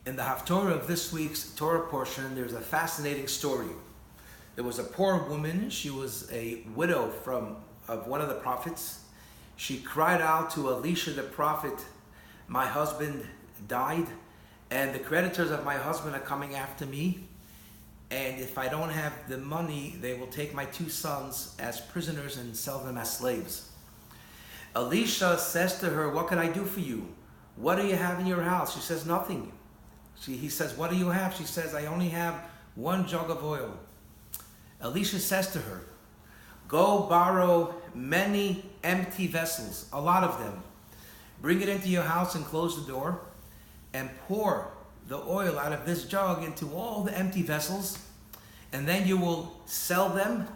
In the Haftorah of this week's Torah portion, there's a fascinating story. There was a poor woman. She was a widow of one of the prophets. She cried out to Elisha the prophet, "My husband died, and the creditors of my husband are coming after me. And if I don't have the money, they will take my 2 sons as prisoners and sell them as slaves." Elisha says to her, "What can I do for you? What do you have in your house?" She says, "Nothing." He says, "What do you have?" She says, "I only have 1 jug of oil." Elisha says to her, "Go borrow many empty vessels, a lot of them. Bring it into your house and close the door, and pour the oil out of this jug into all the empty vessels, and then you will sell them,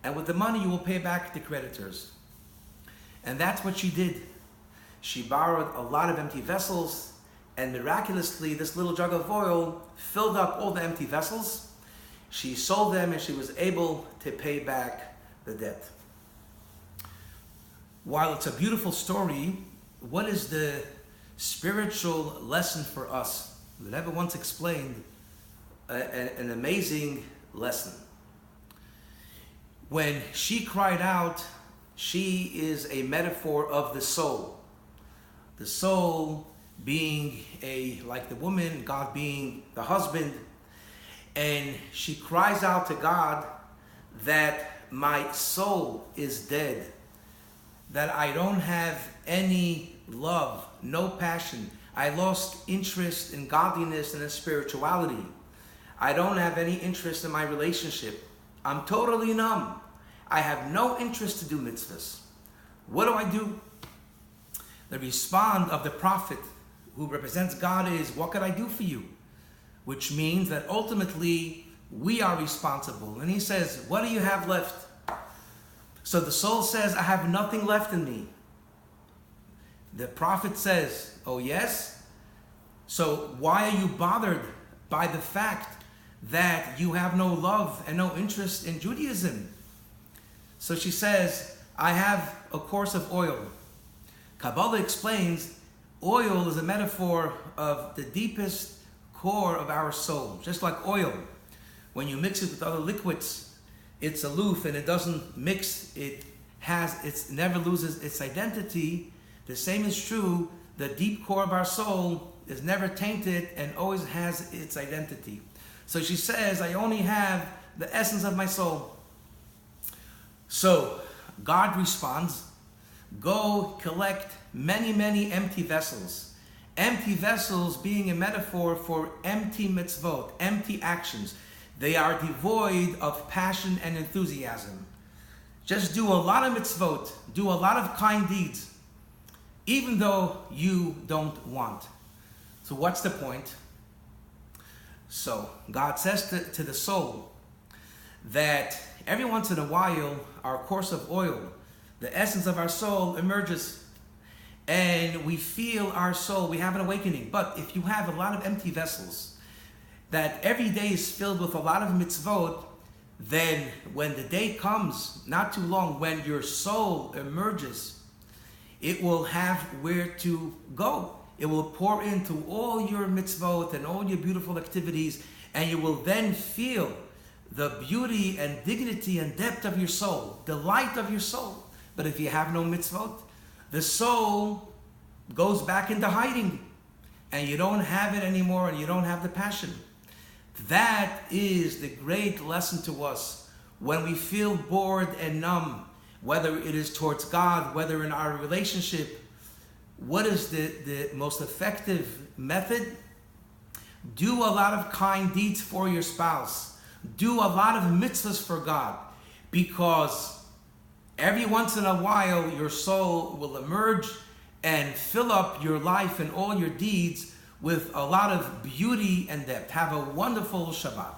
and with the money you will pay back the creditors." And that's what she did. She borrowed a lot of empty vessels, and miraculously this little jug of oil filled up all the empty vessels. She sold them, and she was able to pay back the debt. While it's a beautiful story, what is the spiritual lesson for us? The Rebbe once explained an amazing lesson. When she cried out, she is a metaphor of the soul. The soul being like the woman, God being the husband. And she cries out to God that my soul is dead, that I don't have any love, no passion. I lost interest in godliness and in spirituality. I don't have any interest in my relationship. I'm totally numb. I have no interest to do mitzvahs. What do I do? The response of the prophet who represents God is, "What can I do for you?" Which means that ultimately we are responsible. And he says, "What do you have left?" So the soul says, "I have nothing left in me." The prophet says, "Oh yes? So why are you bothered by the fact that you have no love and no interest in Judaism?" So she says, "I have a course of oil." Kabbalah explains oil is a metaphor of the deepest core of our soul. Just like oil, when you mix it with other liquids, it's aloof and it doesn't mix. It never loses its identity. The same is true. The deep core of our soul is never tainted and always has its identity. So she says, "I only have the essence of my soul." So God responds, "Go collect many, many empty vessels." Empty vessels being a metaphor for empty mitzvot, empty actions. They are devoid of passion and enthusiasm. Just do a lot of mitzvot, do a lot of kind deeds, even though you don't want. So what's the point? So God says to the soul that every once in a while, our course of oil, the essence of our soul emerges, and we feel our soul, we have an awakening. But if you have a lot of empty vessels, that every day is filled with a lot of mitzvot, then when the day comes, not too long, when your soul emerges, it will have where to go. It will pour into all your mitzvot and all your beautiful activities, and you will then feel the beauty and dignity and depth of your soul, the light of your soul. But if you have no mitzvot, the soul goes back into hiding, and you don't have it anymore, and you don't have the passion. That is the great lesson to us when we feel bored and numb, whether it is towards God, whether in our relationship. What is the most effective method? Do a lot of kind deeds for your spouse. Do a lot of mitzvahs for God, because every once in a while your soul will emerge and fill up your life and all your deeds with a lot of beauty and depth. Have a wonderful Shabbat.